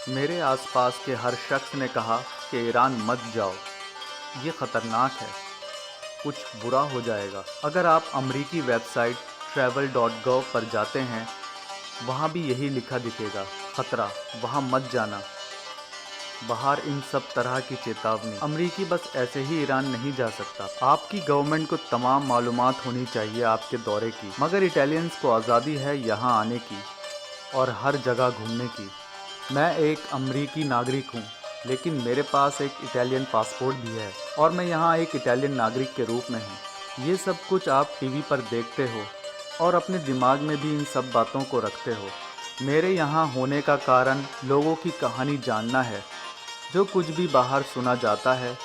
मेरे आसपास के हर शख्स ने कहा कि ईरान मत जाओ, ये ख़तरनाक है, कुछ बुरा हो जाएगा। अगर आप अमरीकी वेबसाइट travel.gov पर जाते हैं, वहाँ भी यही लिखा दिखेगा, ख़तरा, वहाँ मत जाना। बाहर इन सब तरह की चेतावनी। अमरीकी बस ऐसे ही ईरान नहीं जा सकता। आपकी गवर्नमेंट को तमाम मालूमात होनी चाहिए आपके दौरे की। मगर इटालियंस को आज़ादी है यहाँ आने की और हर जगह घूमने की। मैं एक अमरीकी नागरिक हूँ, लेकिन मेरे पास एक इटालियन पासपोर्ट भी है और मैं यहाँ एक इटालियन नागरिक के रूप में हूँ। ये सब कुछ आप टीवी पर देखते हो और अपने दिमाग में भी इन सब बातों को रखते हो। मेरे यहाँ होने का कारण लोगों की कहानी जानना है। जो कुछ भी बाहर सुना जाता है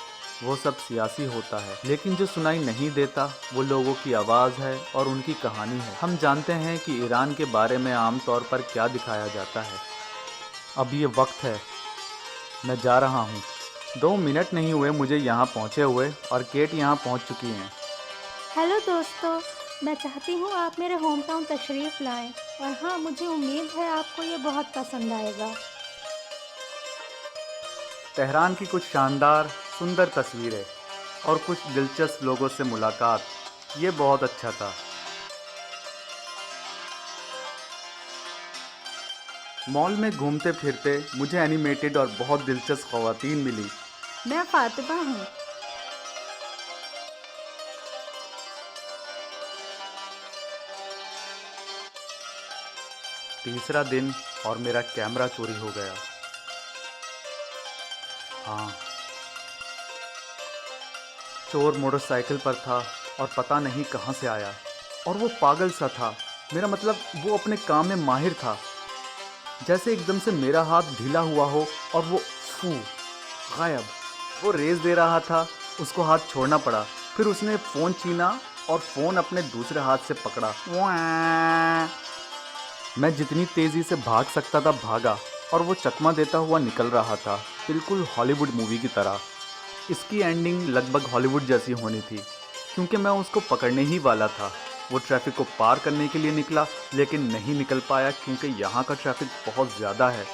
वो सब सियासी होता है, लेकिन जो सुनाई नहीं देता वो लोगों की आवाज़ है और उनकी कहानी है। हम जानते हैं कि ईरान के बारे में आमतौर पर क्या दिखाया जाता है। अब ये वक्त है, मैं जा रहा हूँ। 2 मिनट नहीं हुए मुझे यहाँ पहुँचे हुए और केट यहाँ पहुँच चुकी हैं। हेलो दोस्तों, मैं चाहती हूँ आप मेरे होम टाउन तशरीफ़ लाएं और हाँ, मुझे उम्मीद है आपको ये बहुत पसंद आएगा। तेहरान की कुछ शानदार सुंदर तस्वीरें और कुछ दिलचस्प लोगों से मुलाकात, ये बहुत अच्छा था। मॉल में घूमते फिरते मुझे एनिमेटेड और बहुत दिलचस्प ख़वातीन मिली। मैं फ़ातिमा हूँ। तीसरा दिन और मेरा कैमरा चोरी हो गया। हाँ, चोर मोटरसाइकिल पर था और पता नहीं कहाँ से आया और वो पागल सा था। मेरा मतलब वो अपने काम में माहिर था। जैसे एकदम से मेरा हाथ ढीला हुआ हो और वो फू गायब। वो रेस दे रहा था, उसको हाथ छोड़ना पड़ा। फिर उसने फ़ोन छीना और फ़ोन अपने दूसरे हाथ से पकड़ा। मैं जितनी तेज़ी से भाग सकता था भागा और वो चकमा देता हुआ निकल रहा था, बिल्कुल हॉलीवुड मूवी की तरह। इसकी एंडिंग लगभग हॉलीवुड जैसी होनी थी, क्योंकि मैं उसको पकड़ने ही वाला था। वो ट्रैफिक को पार करने के लिए निकला, लेकिन नहीं निकल पाया क्योंकि यहाँ का ट्रैफिक बहुत ज़्यादा है।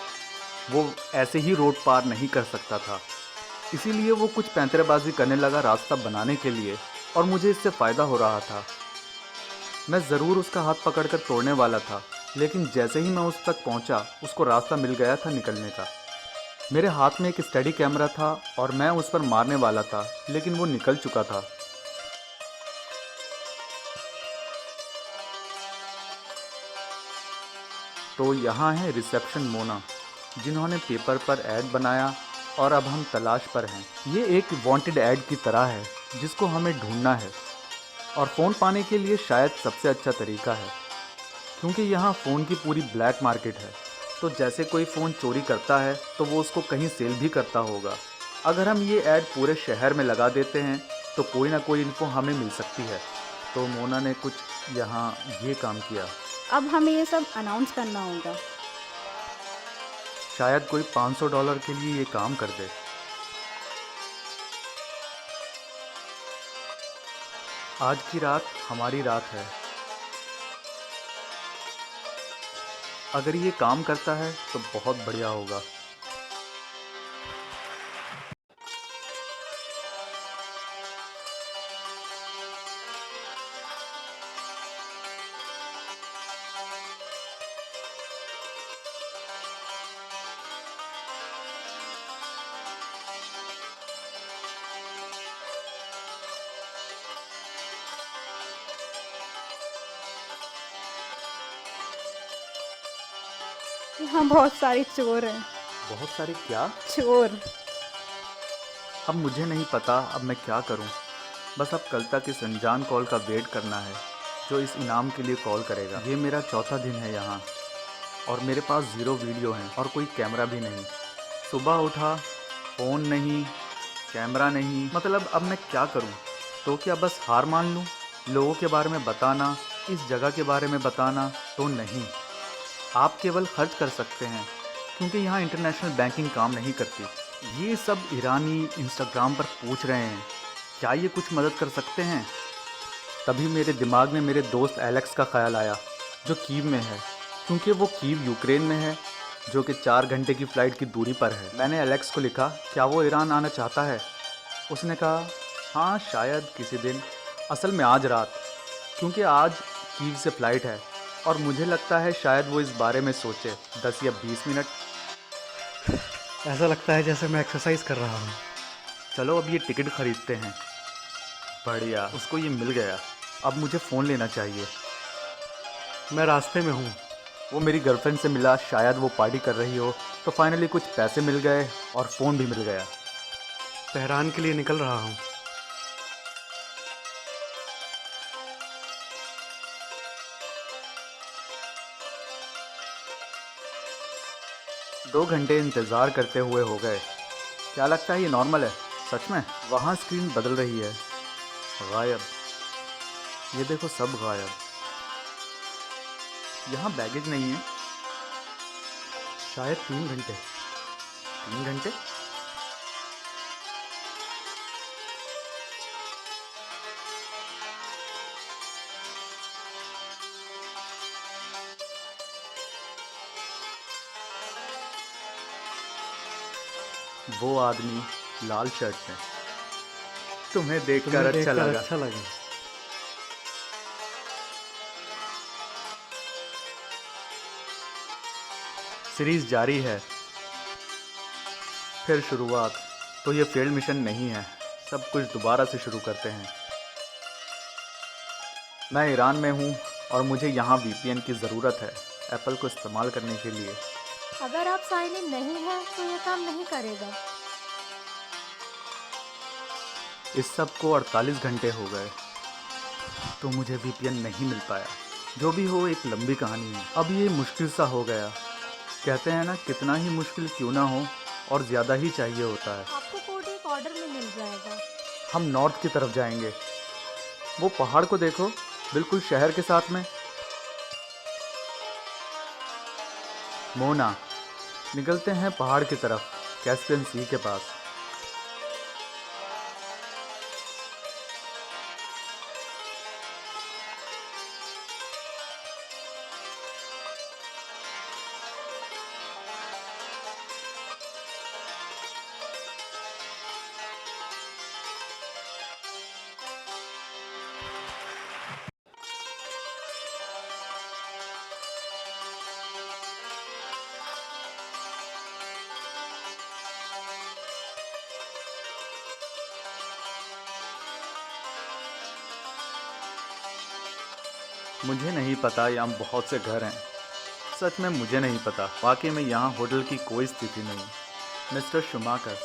वो ऐसे ही रोड पार नहीं कर सकता था, इसीलिए वो कुछ पैंतरेबाजी करने लगा रास्ता बनाने के लिए, और मुझे इससे फ़ायदा हो रहा था। मैं ज़रूर उसका हाथ पकड़कर तोड़ने वाला था, लेकिन जैसे ही मैं उस तक पहुंचा, उसको रास्ता मिल गया था निकलने का। मेरे हाथ में एक स्टडी कैमरा था और मैं उस पर मारने वाला था, लेकिन वो निकल चुका था। तो यहाँ है रिसेप्शन मोना, जिन्होंने पेपर पर ऐड बनाया और अब हम तलाश पर हैं। ये एक वांटेड ऐड की तरह है जिसको हमें ढूंढना है, और फ़ोन पाने के लिए शायद सबसे अच्छा तरीका है, क्योंकि यहाँ फ़ोन की पूरी ब्लैक मार्केट है। तो जैसे कोई फ़ोन चोरी करता है तो वो उसको कहीं सेल भी करता होगा। अगर हम ये ऐड पूरे शहर में लगा देते हैं तो कोई ना कोई इन्फो हमें मिल सकती है। तो मोना ने कुछ यहाँ ये काम किया। अब हमें ये सब अनाउंस करना होगा। शायद कोई $500 के लिए ये काम कर दे। आज की रात हमारी रात है। अगर ये काम करता है तो बहुत बढ़िया होगा। यहाँ बहुत सारे चोर हैं। बहुत सारे क्या? चोर। अब मुझे नहीं पता अब मैं क्या करूं। बस अब कल तक इस अनजान कॉल का वेट करना है जो इस इनाम के लिए कॉल करेगा। ये मेरा चौथा दिन है यहाँ, और मेरे पास ज़ीरो वीडियो हैं और कोई कैमरा भी नहीं। सुबह उठा, फ़ोन नहीं, कैमरा नहीं, मतलब अब मैं क्या करूं? तो क्या बस हार मान लूं? लोगों के बारे में बताना, इस जगह के बारे में बताना तो नहीं। आप केवल खर्च कर सकते हैं, क्योंकि यहाँ इंटरनेशनल बैंकिंग काम नहीं करती। ये सब ईरानी इंस्टाग्राम पर पूछ रहे हैं, क्या ये कुछ मदद कर सकते हैं? तभी मेरे दिमाग में मेरे दोस्त एलेक्स का ख्याल आया, जो कीव में है, क्योंकि वो कीव यूक्रेन में है जो कि 4 घंटे की फ़्लाइट की दूरी पर है। मैंने एलेक्स को लिखा, क्या वो ईरान आना चाहता है? उसने कहा, हाँ शायद किसी दिन, असल में आज रात, क्योंकि आज कीव से फ़्लाइट है और मुझे लगता है शायद वो इस बारे में सोचे 10 या 20 मिनट। ऐसा लगता है जैसे मैं एक्सरसाइज कर रहा हूँ। चलो अब ये टिकट ख़रीदते हैं। बढ़िया, उसको ये मिल गया। अब मुझे फ़ोन लेना चाहिए। मैं रास्ते में हूँ। वो मेरी गर्लफ्रेंड से मिला, शायद वो पार्टी कर रही हो, तो फाइनली कुछ पैसे मिल गए और फ़ोन भी मिल गया। तेहरान के लिए निकल रहा हूँ। दो घंटे इंतज़ार करते हुए हो गए। क्या लगता है ये नॉर्मल है? सच में? वहाँ स्क्रीन बदल रही है। गायब। ये देखो, सब गायब। यहाँ बैगेज नहीं है। शायद 3 घंटे। 3 घंटे? वो आदमी लाल शर्ट में। तुम्हें देखकर अच्छा लगा। अच्छा लगा। सीरीज़ जारी है। फिर शुरुआत। तो ये फेल्ड मिशन नहीं है, सब कुछ दोबारा से शुरू करते हैं। मैं ईरान में हूँ और मुझे यहाँ वीपीएन की ज़रूरत है, एप्पल को इस्तेमाल करने के लिए। अगर आप साइन इन नहीं हैं तो ये काम नहीं करेगा। इस सब को 48 घंटे हो गए, तो मुझे वीपीएन नहीं मिल पाया। जो भी हो, एक लंबी कहानी है। अब ये मुश्किल सा हो गया। कहते हैं ना, कितना ही मुश्किल क्यों ना हो और ज़्यादा ही चाहिए होता है। आपको कोड एक ऑर्डर में मिल जाएगा। हम नॉर्थ की तरफ जाएंगे। वो पहाड़ को देखो, बिल्कुल शहर के साथ में। मोना, निकलते हैं पहाड़ की तरफ, कैस्पियन सी के पास। मुझे नहीं पता यहाँ बहुत से घर हैं। सच में मुझे नहीं पता। वाकई में यहाँ होटल की कोई स्थिति नहीं। मिस्टर शुमाकर,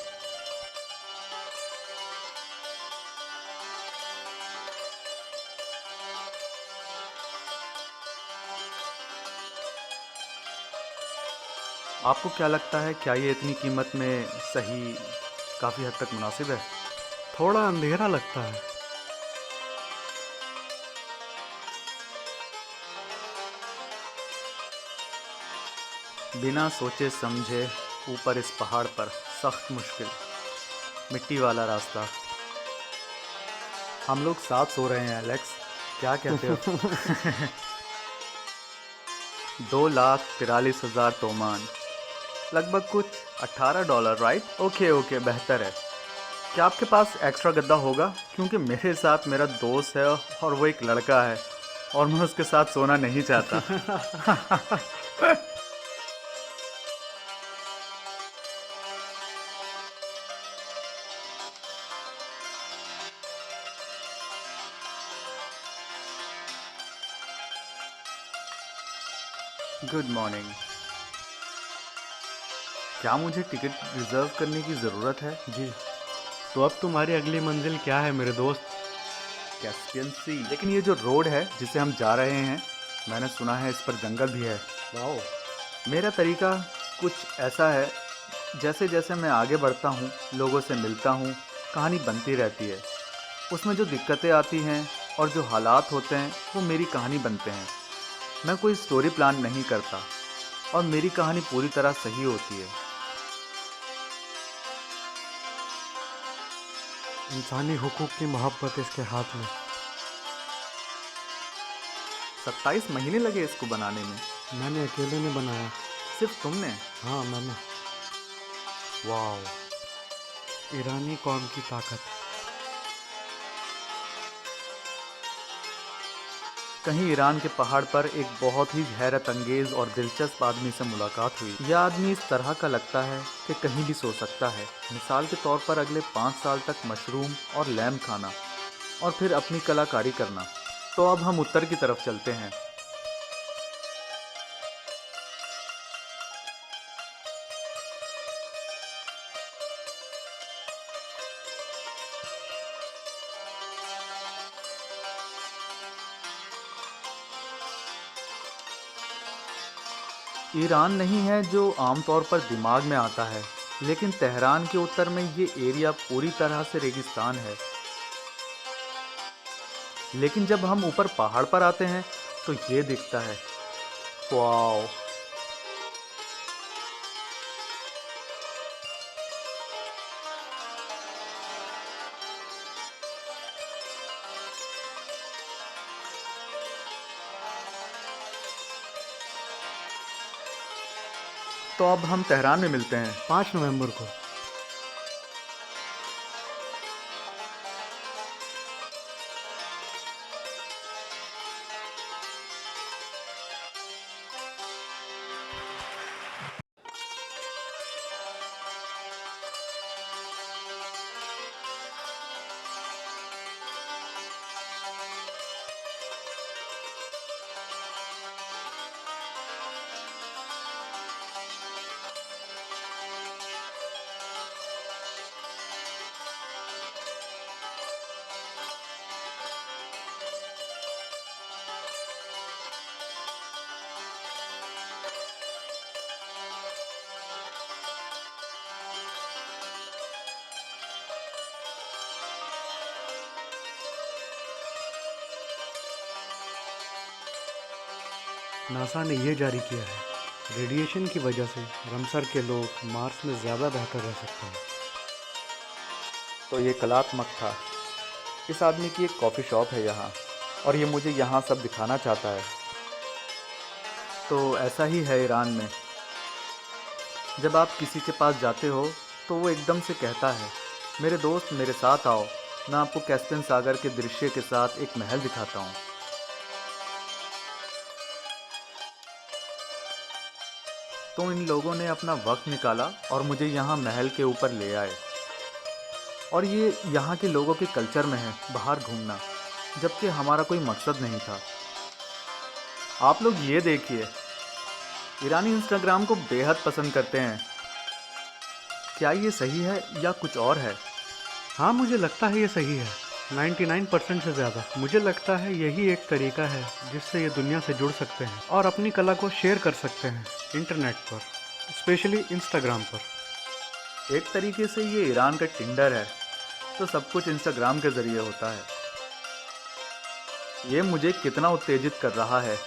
आपको क्या लगता है, क्या ये इतनी कीमत में सही, काफ़ी हद तक मुनासिब है? थोड़ा अंधेरा लगता है। बिना सोचे समझे ऊपर इस पहाड़ पर, सख्त मुश्किल, मिट्टी वाला रास्ता। हम लोग साथ सो रहे हैं एलेक्स, क्या कहते हो? 2,43,000 तोमान, लगभग कुछ $18, राइट? ओके ओके, बेहतर है। क्या आपके पास एक्स्ट्रा गद्दा होगा? क्योंकि मेरे साथ मेरा दोस्त है और वो एक लड़का है और मैं उसके साथ सोना नहीं चाहता। Good morning. क्या मुझे टिकट रिज़र्व करने की ज़रूरत है? जी। तो अब तुम्हारी अगली मंजिल क्या है मेरे दोस्त? कैस्पियन सी। लेकिन ये जो रोड है जिसे हम जा रहे हैं, मैंने सुना है इस पर जंगल भी है। वाओ। मेरा तरीका कुछ ऐसा है, जैसे जैसे मैं आगे बढ़ता हूँ, लोगों से मिलता हूँ, कहानी बनती रहती है। उसमें जो दिक्कतें आती हैं और जो हालात होते हैं, वो मेरी कहानी बनते हैं। मैं कोई स्टोरी प्लान नहीं करता और मेरी कहानी पूरी तरह सही होती है। इंसानी हुकूक की मोहब्बत इसके हाथ में। 27 महीने लगे इसको बनाने में। मैंने अकेले ने बनाया। सिर्फ तुमने? हाँ मैंने। वाह। ईरानी कौम की ताकत। कहीं ईरान के पहाड़ पर एक बहुत ही हैरत अंगेज और दिलचस्प आदमी से मुलाकात हुई। यह आदमी इस तरह का लगता है कि कहीं भी सो सकता है। मिसाल के तौर पर अगले 5 साल तक मशरूम और लैम खाना और फिर अपनी कलाकारी करना। तो अब हम उत्तर की तरफ चलते हैं। ईरान नहीं है जो आमतौर पर दिमाग में आता है, लेकिन तेहरान के उत्तर में ये एरिया पूरी तरह से रेगिस्तान है। लेकिन जब हम ऊपर पहाड़ पर आते हैं तो ये दिखता है। वाओ। तो अब हम तेहरान में मिलते हैं। 5 नवंबर को। नासा ने यह जारी किया है, रेडिएशन की वजह से रमसर के लोग मार्स में ज़्यादा बेहतर रह सकते हैं। तो ये कलात्मक था। इस आदमी की एक कॉफ़ी शॉप है यहाँ, और ये मुझे यहाँ सब दिखाना चाहता है। तो ऐसा ही है ईरान में। जब आप किसी के पास जाते हो तो वो एकदम से कहता है, मेरे दोस्त मेरे साथ आओ, मैं आपको कैस्पियन सागर के दृश्य के साथ एक महल दिखाता हूँ। तो इन लोगों ने अपना वक्त निकाला और मुझे यहाँ महल के ऊपर ले आए। और ये यहाँ के लोगों के कल्चर में है बाहर घूमना, जबकि हमारा कोई मकसद नहीं था। आप लोग ये देखिए, ईरानी इंस्टाग्राम को बेहद पसंद करते हैं। क्या ये सही है या कुछ और है? हाँ मुझे लगता है ये सही है, 99% से ज़्यादा। मुझे लगता है यही एक तरीका है जिससे ये दुनिया से जुड़ सकते हैं और अपनी कला को शेयर कर सकते हैं इंटरनेट पर, स्पेशली इंस्टाग्राम पर। एक तरीके से ये ईरान का टिंडर है, तो सब कुछ इंस्टाग्राम के ज़रिए होता है। ये मुझे कितना उत्तेजित कर रहा है।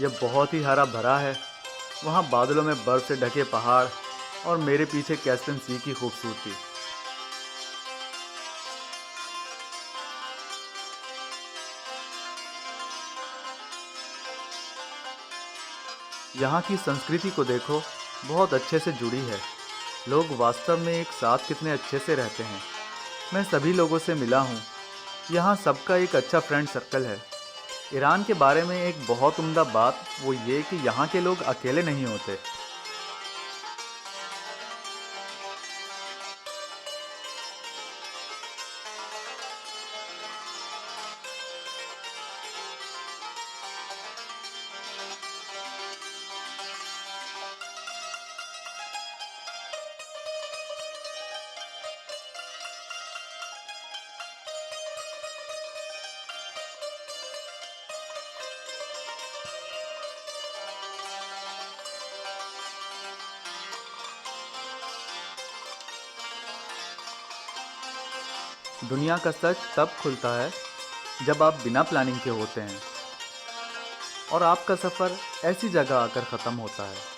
यह बहुत ही हरा भरा है। वहाँ बादलों में बर्फ़ से ढके पहाड़ और मेरे पीछे कैस्पियन सी की खूबसूरती। यहाँ की संस्कृति को देखो, बहुत अच्छे से जुड़ी है। लोग वास्तव में एक साथ कितने अच्छे से रहते हैं। मैं सभी लोगों से मिला हूँ। यहाँ सबका एक अच्छा फ्रेंड सर्कल है। ईरान के बारे में एक बहुत उम्दा बात वो ये कि यहाँ के लोग अकेले नहीं होते। दुनिया का सच तब खुलता है जब आप बिना प्लानिंग के होते हैं और आपका सफ़र ऐसी जगह आकर ख़त्म होता है।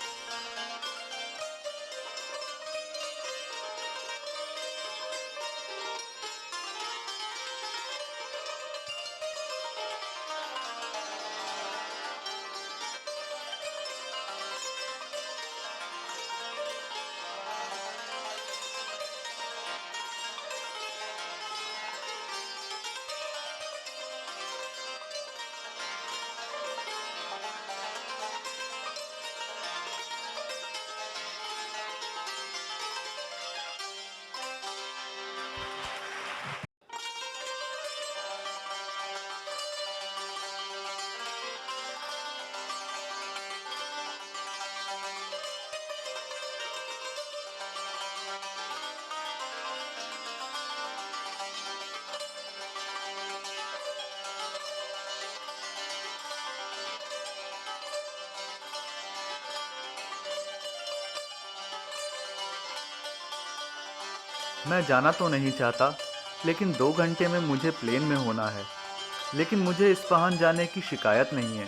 मैं जाना तो नहीं चाहता, लेकिन 2 घंटे में मुझे प्लेन में होना है। लेकिन मुझे इस्फहान जाने की शिकायत नहीं है।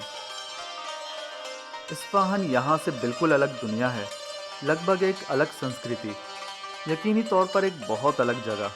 इस्फहान यहाँ से बिल्कुल अलग दुनिया है, लगभग एक अलग संस्कृति, यकीनी तौर पर एक बहुत अलग जगह।